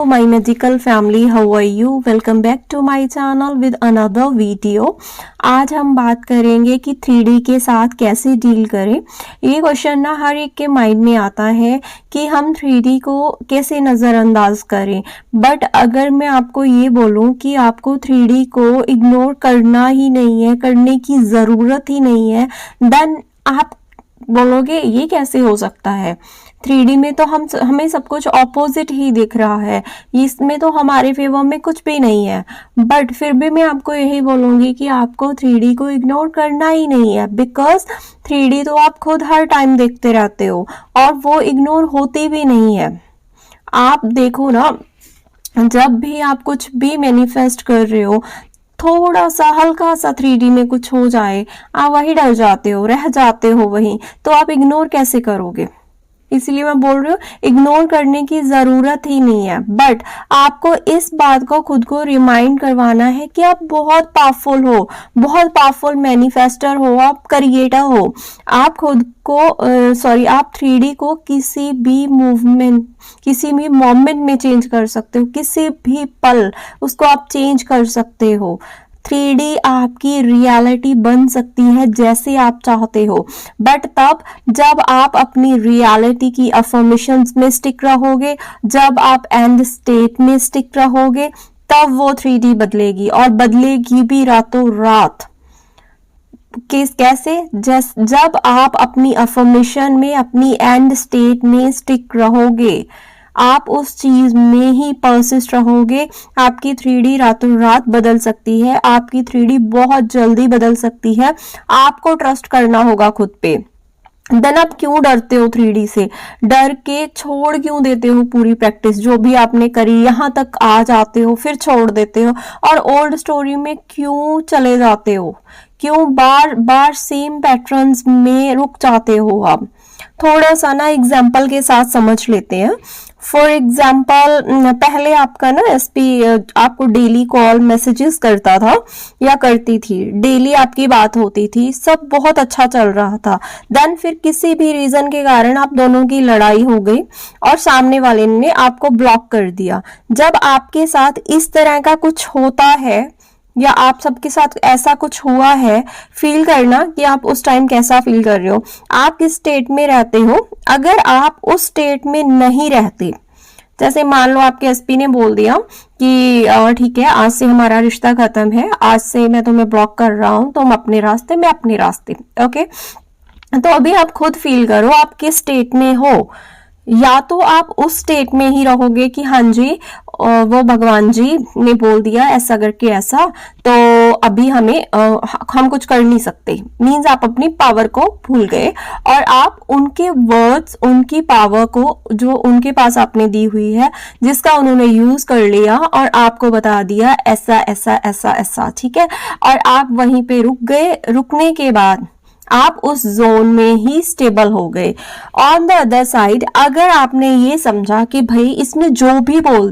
My magical family, how are you? Welcome back to my channel with another video. आज हम बात करेंगे कि 3D के साथ कैसे डील करें। ये क्वेश्चन ना हर एक के माइंड में आता है कि हम 3D को कैसे नज़रअंदाज करें। बट अगर मैं आपको ये बोलूँ कि आपको 3D को इग्नोर करना ही नहीं है, करने की ज़रूरत ही नहीं है, देन आप बोलोगे ये कैसे हो सकता है। 3D में तो हमें सब कुछ ऑपोजिट ही दिख रहा है, इसमें तो हमारे फेवर में कुछ भी नहीं है। बट फिर भी मैं आपको यही बोलूँगी कि आपको 3D को इग्नोर करना ही नहीं है, बिकॉज 3D तो आप खुद हर टाइम देखते रहते हो और वो इग्नोर होती भी नहीं है। आप देखो ना, जब भी आप कुछ भी मैनिफेस्ट कर रहे हो, थोड़ा सा हल्का सा 3D में कुछ हो जाए, आप वही डर जाते हो, रह जाते हो वहीं, तो आप इग्नोर कैसे करोगे। इसलिए मैं बोल रही हूँ इग्नोर करने की ज़रूरत ही नहीं है। बट आपको इस बात को खुद को रिमाइंड करवाना है कि आप बहुत पावरफुल हो, बहुत पावरफुल मैनिफेस्टर हो, आप क्रिएटर हो। आप खुद को आप 3D को किसी भी मूवमेंट, किसी भी मोमेंट में चेंज कर सकते हो, किसी भी पल उसको आप चेंज कर सकते हो। 3D आपकी रियलिटी बन सकती है जैसे आप चाहते हो, बट तब जब आप अपनी रियलिटी की अफर्मेशंस में स्टिक रहोगे, जब आप एंड स्टेट में स्टिक रहोगे, तब वो 3D बदलेगी और बदलेगी भी रातों रात। कैसे? जब आप अपनी अफर्मेशन में, अपनी एंड स्टेट में स्टिक रहोगे, आप उस चीज में ही परसिस्ट रहोगे, आपकी 3D रातों रात बदल सकती है, आपकी 3D बहुत जल्दी बदल सकती है। आपको ट्रस्ट करना होगा खुद पे। देन आप क्यों डरते हो 3D से? डर के छोड़ क्यों देते हो पूरी प्रैक्टिस जो भी आपने करी, यहाँ तक आ जाते हो फिर छोड़ देते हो और ओल्ड स्टोरी में क्यों चले जाते हो? क्यों बार बार सेम पैटर्न्स में रुक जाते हो? आप थोड़ा सा ना एग्जाम्पल के साथ समझ लेते हैं। फॉर एग्जाम्पल, पहले आपका ना एसपी आपको डेली कॉल मैसेजेस करता था या करती थी, डेली आपकी बात होती थी, सब बहुत अच्छा चल रहा था। देन फिर किसी भी रीजन के कारण आप दोनों की लड़ाई हो गई और सामने वाले ने आपको ब्लॉक कर दिया। जब आपके साथ इस तरह का कुछ होता है या आप सबके साथ ऐसा कुछ हुआ है, फील करना कि आप उस टाइम कैसा फील कर रहे हो, आप किस स्टेट में रहते हो। अगर आप उस स्टेट में नहीं रहते, जैसे मान लो आपके एसपी ने बोल दिया कि ठीक है आज से हमारा रिश्ता खत्म है, आज से मैं तुम्हें ब्लॉक कर रहा हूं, तुम अपने रास्ते, मैं अपने रास्ते, ओके। तो अभी आप खुद फील करो आप किस स्टेट में हो। या तो आप उस स्टेट में ही रहोगे कि हाँ जी वो भगवान जी ने बोल दिया ऐसा करके ऐसा, तो अभी हम कुछ कर नहीं सकते, मीन्स आप अपनी पावर को भूल गए और आप उनके वर्ड्स, उनकी पावर को जो उनके पास आपने दी हुई है, जिसका उन्होंने यूज कर लिया और आपको बता दिया ऐसा ऐसा ऐसा ऐसा, ठीक है, और आप वहीं पे रुक गए। रुकने के बाद आप उस जोन में ही स्टेबल हो गए। ऑन द अदर साइड, अगर आपने ये समझा कि भाई इसने जो भी बोल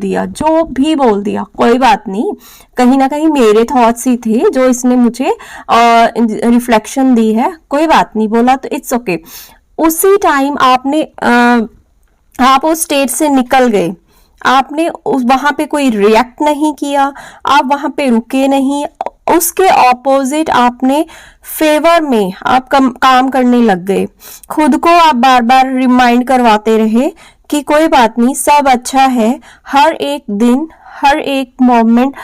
दिया कोई बात नहीं, कहीं ना कहीं मेरे थॉट्स ही थे जो इसने मुझे रिफ्लेक्शन दी है, कोई बात नहीं बोला तो इट्स ओके। उसी टाइम आप उस स्टेट से निकल गए, आपने वहां पे कोई रिएक्ट नहीं किया, आप वहां पे रुके नहीं, उसके ऑपोजिट आपने फेवर में आप काम करने लग गए। खुद को आप बार बार रिमाइंड करवाते रहे कि कोई बात नहीं, सब अच्छा है, हर एक दिन, हर एक मोमेंट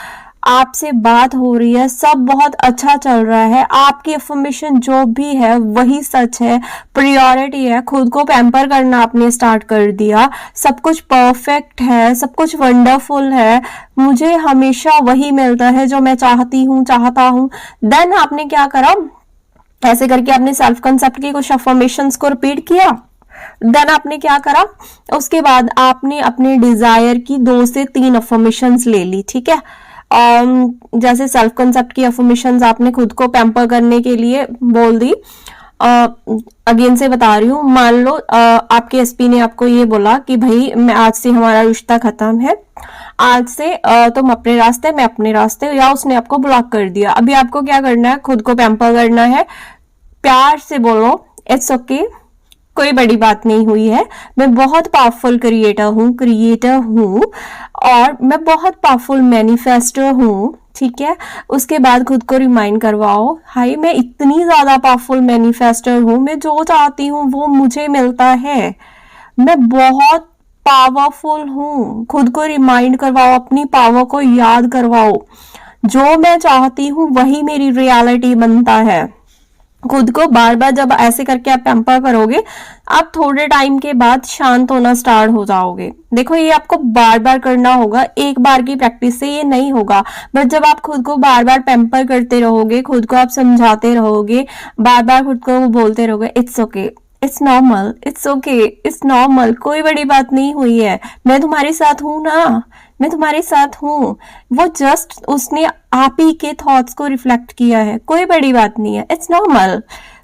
आपसे बात हो रही है, सब बहुत अच्छा चल रहा है, आपकी अफर्मेशन जो भी है वही सच है, प्रायोरिटी है, खुद को पैम्पर करना आपने स्टार्ट कर दिया, सब कुछ परफेक्ट है, सब कुछ वंडरफुल है, मुझे हमेशा वही मिलता है जो मैं चाहता हूँ। देन आपने क्या करा, ऐसे करके आपने सेल्फ कंसेप्ट की कुछ अफर्मेशंस को रिपीट किया। देन आपने क्या करा, उसके बाद आपने अपने डिजायर की 2 से 3 अफर्मेशंस ले ली, ठीक है। जैसे सेल्फ कंसेप्ट की अफर्मेशंस आपने खुद को पैम्पर करने के लिए बोल दी। अगेन से बता रही हूँ, मान लो आपके एसपी ने आपको ये बोला कि भाई मैं आज से हमारा रिश्ता खत्म है, आज से तुम अपने रास्ते, मैं अपने रास्ते, या उसने आपको ब्लॉक कर दिया। अभी आपको क्या करना है, खुद को पैम्पर करना है, प्यार से बोलो इट्स ओके, कोई बड़ी बात नहीं हुई है। मैं बहुत पावरफुल क्रिएटर हूँ और मैं बहुत पावरफुल मैनिफेस्टर हूँ। ठीक है, उसके बाद खुद को रिमाइंड करवाओ, हाय मैं इतनी ज्यादा पावरफुल मैनिफेस्टर हूँ, मैं जो चाहती हूँ वो मुझे मिलता है, मैं बहुत पावरफुल हूँ। खुद को रिमाइंड करवाओ, अपनी पावर को याद करवाओ, जो मैं चाहती हूँ वही मेरी रियलिटी बनता है। खुद को बार बार जब ऐसे करके आप पैम्पर करोगे, आप थोड़े टाइम के बाद शांत होना स्टार्ट हो जाओगे। देखो ये आपको बार बार करना होगा, एक बार की प्रैक्टिस से ये नहीं होगा। बट जब आप खुद को बार बार पैम्पर करते रहोगे, खुद को आप समझाते रहोगे, बार बार खुद को बोलते रहोगे, it's okay, it's normal, it's okay, it's normal, कोई बड़ी बात नहीं हुई है, मैं तुम्हारे साथ हूं ना, मैं तुम्हारे साथ हूँ। वो जस्ट उसने आप ही के थॉट्स को रिफ्लेक्ट किया है, कोई बड़ी बात नहीं है, इट्स नॉर्मल।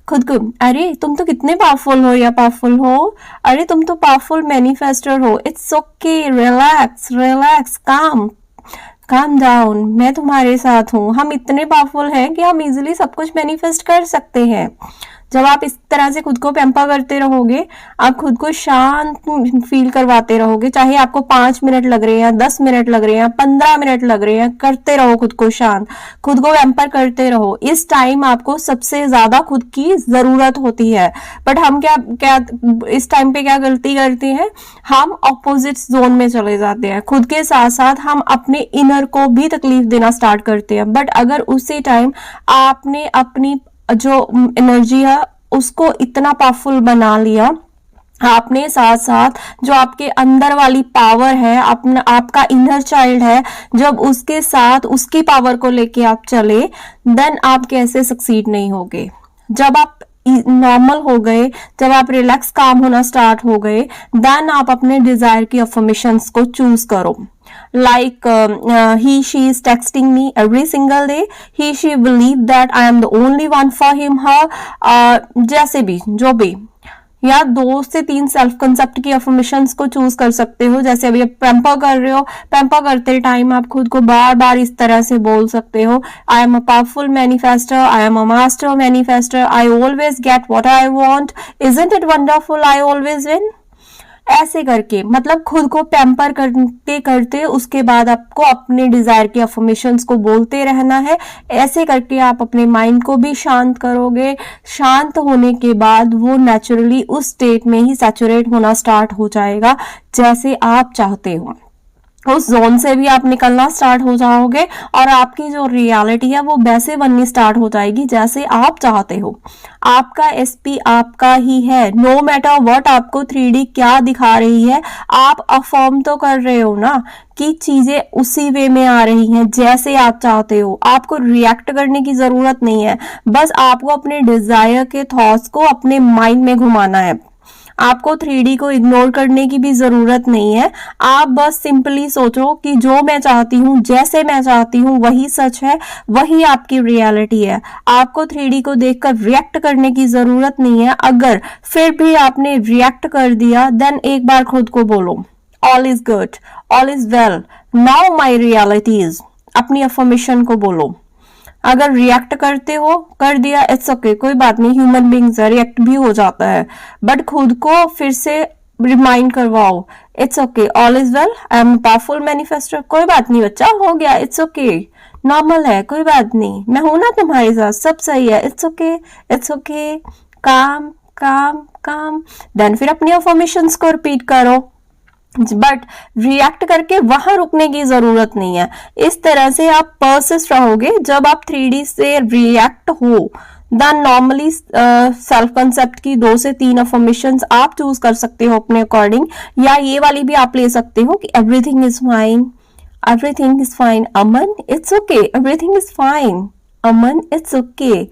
खुद को, अरे तुम तो कितने पावरफुल हो या पावरफुल हो, अरे तुम तो पावरफुल मैनिफेस्टर हो, it's okay, relax relax, calm down, मैं तुम्हारे साथ हूँ। हम इतने पावरफुल हैं कि हम इजीली सब कुछ मैनिफेस्ट कर सकते हैं। जब आप इस तरह से खुद को पैम्पर करते रहोगे, आप खुद को शांत फील करवाते रहोगे, चाहे आपको 5 मिनट लग रहे हैं, 10 मिनट लग रहे हैं, 15 मिनट लग रहे हैं, करते रहो खुद को शांत, खुद को पैम्पर करते रहो। इस टाइम आपको सबसे ज्यादा खुद की जरूरत होती है। बट हम क्या क्या इस टाइम पे क्या गलती करते हैं, हम ऑपोजिट जोन में चले जाते हैं। खुद के साथ साथ हम अपने इनर को भी तकलीफ देना स्टार्ट करते हैं। बट अगर उसी टाइम आपने अपनी जो एनर्जी है उसको इतना पावरफुल बना लिया, आपने साथ साथ जो आपके अंदर वाली पावर है, अपना आपका इनर चाइल्ड है, जब उसके साथ उसकी पावर को लेके आप चले, देन आप कैसे सक्सीड नहीं होगे। जब आप नॉर्मल हो गए, जब आप रिलैक्स काम होना स्टार्ट हो गए, देन आप अपने डिजायर की अफर्मेशंस को चूज करो। Like he she is texting me every single day, she believe that I am the only one for him her, जैसे भी जो भी, या 2 से 3 सेल्फ कंसेप्ट की अफर्मेशंस को चूज कर सकते हो। जैसे अभी आप पैम्पर कर रहे हो, पैम्पर करते टाइम आप खुद को बार बार इस तरह से बोल सकते हो, I am a powerful manifester, I am a master manifester, I always get what I want, isn't it wonderful, I always win. ऐसे करके मतलब खुद को पैम्पर करते करते उसके बाद आपको अपने डिजायर के अफर्मेशंस को बोलते रहना है। ऐसे करके आप अपने माइंड को भी शांत करोगे। शांत होने के बाद वो नेचुरली उस स्टेट में ही सैचुरेट होना स्टार्ट हो जाएगा जैसे आप चाहते हो। उस जोन से भी आप निकलना स्टार्ट हो जाओगे और आपकी जो रियलिटी है वो वैसे बननी स्टार्ट हो जाएगी जैसे आप चाहते हो। आपका एसपी आपका ही है, नो मैटर व्हाट आपको 3D क्या दिखा रही है, आप अफर्म तो कर रहे हो ना कि चीजें उसी वे में आ रही हैं जैसे आप चाहते हो। आपको रिएक्ट करने की जरूरत नहीं है, बस आपको अपने डिजायर के थॉट्स को अपने माइंड में घुमाना है। आपको 3D को इग्नोर करने की भी जरूरत नहीं है। आप बस सिंपली सोचो कि जो मैं चाहती हूँ, जैसे मैं चाहती हूँ वही सच है, वही आपकी रियलिटी है। आपको 3D को देखकर रिएक्ट करने की जरूरत नहीं है। अगर फिर भी आपने रिएक्ट कर दिया, देन एक बार खुद को बोलो, all is good, all is well, now my reality is. अपनी अफर्मेशन को बोलो। अगर रिएक्ट करते हो, कर दिया, इट्स ओके, कोई बात नहीं, ह्यूमन बींग्स रिएक्ट भी हो जाता है। बट खुद को फिर से रिमाइंड करवाओ, it's okay, all is well, I am powerful manifester, कोई बात नहीं बच्चा, हो गया, इट्स ओके, नॉर्मल है, कोई बात नहीं, मैं हूं ना तुम्हारे साथ, सब सही है, इट्स ओके, इट्स ओके, काम काम काम। देन फिर अपनी अफर्मेशंस को रिपीट करो। बट रिएक्ट करके वहां रुकने की जरूरत नहीं है। इस तरह से आप परसिस्ट रहोगे। जब आप 3D से रिएक्ट हो, देन नॉर्मली सेल्फ कंसेप्ट की 2 से 3 अफर्मेशंस आप चूज कर सकते हो अपने अकॉर्डिंग, या ये वाली भी आप ले सकते हो कि everything is fine, everything is fine, Aman it's okay, everything is fine, Aman it's okay,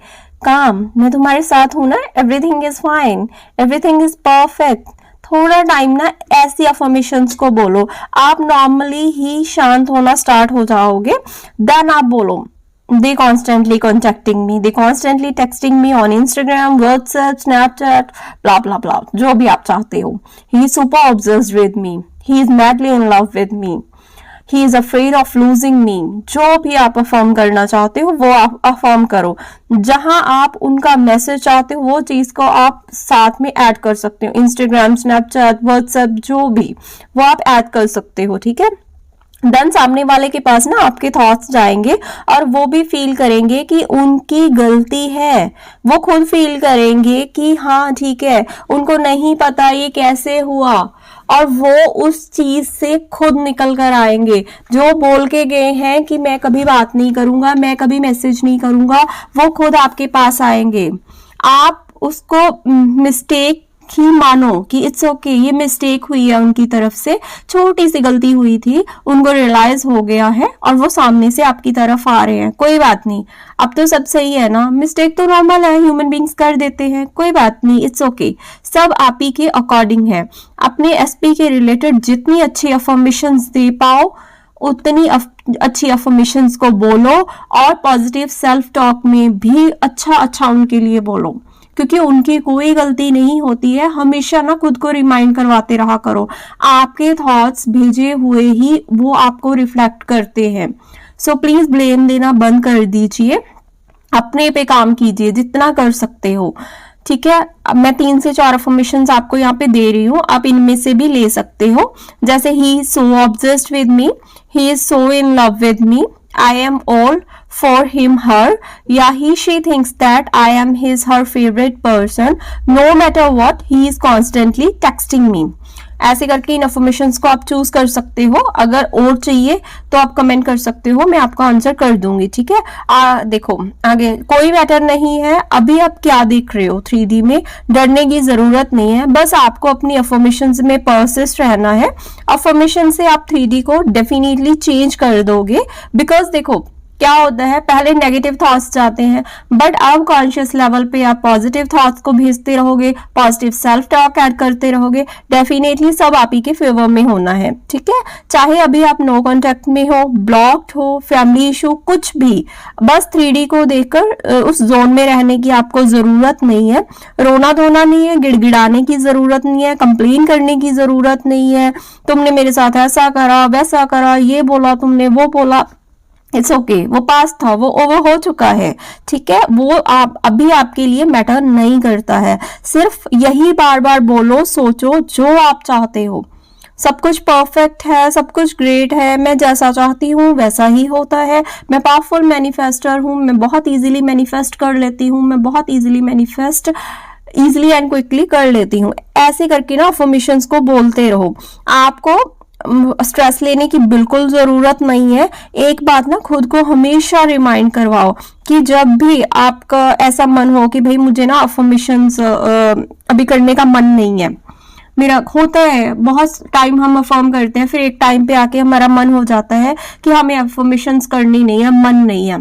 काम, मैं तुम्हारे साथ हूं ना, everything is fine, everything is perfect. थोड़ा टाइम ना ऐसी अफर्मेशंस को बोलो, आप नॉर्मली ही शांत होना स्टार्ट हो जाओगे। देन आप बोलो, they constantly contacting me, they constantly texting me on Instagram, WhatsApp, Snapchat, blah blah blah, जो भी आप चाहते हो। He is super obsessed with me, he is madly in love with me, he is afraid of losing me. जो भी आप affirm करना चाहते हो वो आप अफर्म करो। जहां आप उनका मैसेज चाहते हो वो चीज को आप साथ में ऐड कर सकते हो। इंस्टाग्राम, स्नैपचैट, व्हाट्सएप, जो भी वो आप ऐड कर सकते हो, ठीक है। देन सामने वाले के पास ना आपके थॉट्स जाएंगे और वो भी फील करेंगे कि उनकी गलती है। वो खुद फील करेंगे कि हाँ ठीक है, उनको नहीं पता ये कैसे हुआ, और वो उस चीज से खुद निकल कर आएंगे। जो बोल के गए हैं कि मैं कभी बात नहीं करूंगा, मैं कभी मैसेज नहीं करूंगा, वो खुद आपके पास आएंगे। आप उसको मिस्टेक ही मानो कि इट्स ओके, ये मिस्टेक हुई है उनकी तरफ से, छोटी सी गलती हुई थी, उनको रियलाइज हो गया है और वो सामने से आपकी तरफ आ रहे हैं। कोई बात नहीं, अब तो सब सही है ना, मिस्टेक तो नॉर्मल है, ह्यूमन बींग्स कर देते हैं, कोई बात नहीं, इट्स ओके। सब आप ही के अकॉर्डिंग है। अपने एसपी के रिलेटेड जितनी अच्छी अफर्मेशंस दे पाओ उतनी अच्छी अफर्मेशंस को बोलो, और पॉजिटिव सेल्फ टॉक में भी अच्छा उनके लिए बोलो, क्योंकि उनकी कोई गलती नहीं होती है। हमेशा ना खुद को रिमाइंड करवाते रहा करो, आपके थॉट्स भेजे हुए ही वो आपको रिफ्लेक्ट करते हैं। सो प्लीज ब्लेम देना बंद कर दीजिए, अपने पे काम कीजिए जितना कर सकते हो, ठीक है। अब मैं 3 से 4 अफर्मेशंस आपको यहाँ पे दे रही हूँ, आप इनमें से भी ले सकते हो। जैसे he is so obsessed with me, he is so in love with me, I am all for him, her, या he, she thinks that I am his, her favorite person, no matter what, he is constantly texting me। ऐसे करके इन affirmations को आप choose कर सकते हो। अगर और चाहिए तो आप कमेंट कर सकते हो, मैं आपका आंसर कर दूंगी, ठीक है। देखो आगे कोई मैटर नहीं है, अभी आप क्या देख रहे हो 3D में, डरने की जरूरत नहीं है, बस आपको अपनी अफर्मेशंस में परसिस्ट रहना है। अफर्मेशन से आप 3D को डेफिनेटली चेंज कर दोगे, बिकॉज देखो क्या होता है, पहले नेगेटिव थॉट्स जाते हैं, बट अब कॉन्शियस लेवल पे आप पॉजिटिव थॉट्स को भेजते रहोगे, पॉजिटिव सेल्फ टॉक ऐड करते रहोगे, डेफिनेटली सब आप ही के फेवर में होना है, ठीक है। चाहे अभी आप नो कांटेक्ट में हो, ब्लॉक्ड हो, फैमिली इशू, कुछ भी, बस 3D को देखकर उस जोन में रहने की आपको जरूरत नहीं है। रोना धोना नहीं है, गिड़गिड़ाने की जरूरत नहीं है, कंप्लेन करने की जरूरत नहीं है, तुमने मेरे साथ ऐसा करा, वैसा करा, ये बोला तुमने, वो बोला, इट्स ओके, वो पास था, वो ओवर हो चुका है, ठीक है। वो आप अभी आपके लिए मैटर नहीं करता है। सिर्फ यही बार बार बोलो, सोचो जो आप चाहते हो, सब कुछ परफेक्ट है, सब कुछ ग्रेट है, मैं जैसा चाहती हूँ वैसा ही होता है, मैं पावरफुल मैनिफेस्टर हूँ, मैं बहुत इजीली मैनिफेस्ट कर लेती हूँ, मैं बहुत easily manifest easily and quickly कर लेती हूँ। ऐसे करके ना अफर्मेशंस को बोलते रहो। आपको स्ट्रेस लेने की बिल्कुल जरूरत नहीं है। एक बात ना खुद को हमेशा रिमाइंड करवाओ कि जब भी आपका ऐसा मन हो कि भाई मुझे ना अफर्मेशंस अभी करने का मन नहीं है, मेरा होता है बहुत टाइम हम अफर्म करते हैं, फिर एक टाइम पे आके हमारा मन हो जाता है कि हमें अफर्मेशंस करनी नहीं है, मन नहीं है,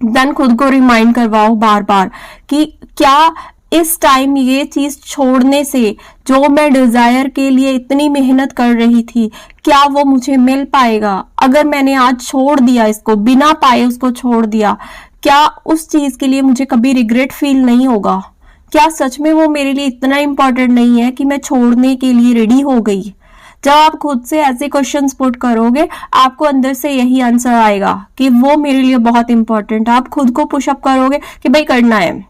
देन खुद को रिमाइंड करवाओ बार बार कि क्या इस टाइम ये चीज छोड़ने से जो मैं डिजायर के लिए इतनी मेहनत कर रही थी, क्या वो मुझे मिल पाएगा? अगर मैंने आज छोड़ दिया, इसको बिना पाए उसको छोड़ दिया, क्या उस चीज के लिए मुझे कभी रिग्रेट फील नहीं होगा? क्या सच में वो मेरे लिए इतना इंपॉर्टेंट नहीं है कि मैं छोड़ने के लिए रेडी हो गई? जब आप खुद से ऐसे क्वेश्चंस पुट करोगे, आपको अंदर से यही आंसर आएगा कि वो मेरे लिए बहुत इंपॉर्टेंट है। आप खुद को पुशअप करोगे कि भाई करना है,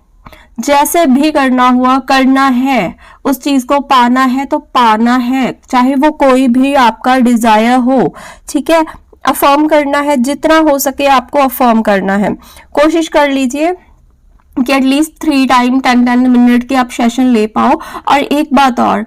जैसे भी करना हुआ करना है, उस चीज को पाना है तो पाना है, चाहे वो कोई भी आपका डिजायर हो, ठीक है। अफर्म करना है, जितना हो सके आपको अफर्म करना है। कोशिश कर लीजिए कि एटलीस्ट 3 टाइम 10 मिनट के आप सेशन ले पाओ। और एक बात और,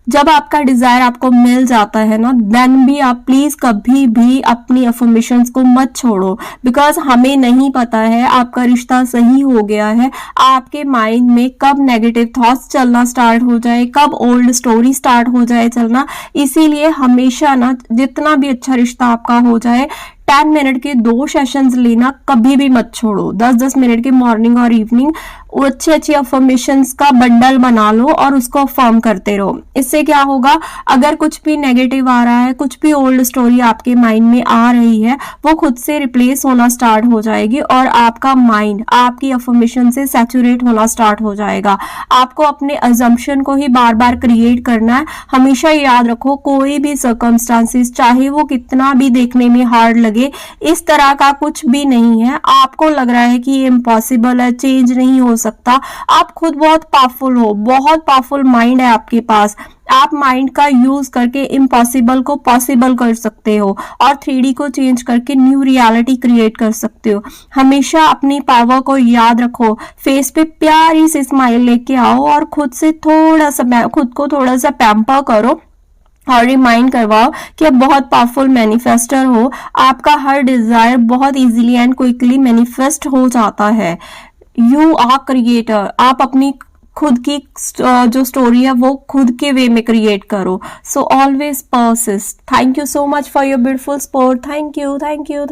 जब आपका डिजायर आपको मिल जाता है ना, देन भी आप प्लीज कभी भी अपनी अफर्मेशंस को मत छोड़ो, बिकॉज हमें नहीं पता है आपका रिश्ता सही हो गया है, आपके माइंड में कब नेगेटिव थॉट्स चलना स्टार्ट हो जाए, कब ओल्ड स्टोरी स्टार्ट हो जाए चलना। इसीलिए हमेशा ना जितना भी अच्छा रिश्ता आपका हो जाए, 10 मिनट के 2 सेशंस लेना कभी भी मत छोड़ो। 10-10 मिनट के मॉर्निंग और इवनिंग वो अच्छी अच्छी अफर्मेशंस का बंडल बना लो और उसको अफर्म करते रहो। इससे क्या होगा, अगर कुछ भी नेगेटिव आ रहा है, कुछ भी ओल्ड स्टोरी आपके माइंड में आ रही है, वो खुद से रिप्लेस होना स्टार्ट हो जाएगी और आपका माइंड आपकी अफर्मेशन से सैचुरेट होना स्टार्ट हो जाएगा। आपको अपने अजम्पशन को ही बार बार क्रिएट करना है। हमेशा याद रखो, कोई भी सर्कमस्टांसिस चाहे वो कितना भी देखने में हार्ड लगे, इस तरह का कुछ भी नहीं है। आपको लग रहा है कि ये इम्पॉसिबल है, चेंज नहीं हो सकता, आप खुद बहुत पावरफुल हो, बहुत पावरफुल माइंड है आपके पास। आप माइंड का यूज करके इम्पॉसिबल को पॉसिबल कर सकते हो और 3D को चेंज करके न्यू रियलिटी क्रिएट कर सकते हो। हमेशा अपनी पावर को याद रखो, फेस पे प्यारी सी स्माइल लेके आओ और खुद को थोड़ा सा पैम्पर करो और रिमाइंड करवाओ कि आप बहुत पावरफुल मैनिफेस्टर हो। आपका हर डिजायर बहुत इजीली एंड क्विकली मैनिफेस्ट हो जाता है। You are creator. आप अपनी खुद की जो स्टोरी है वो खुद के वे में क्रिएट करो। So always persist. Thank you so much for your beautiful support. Thank you.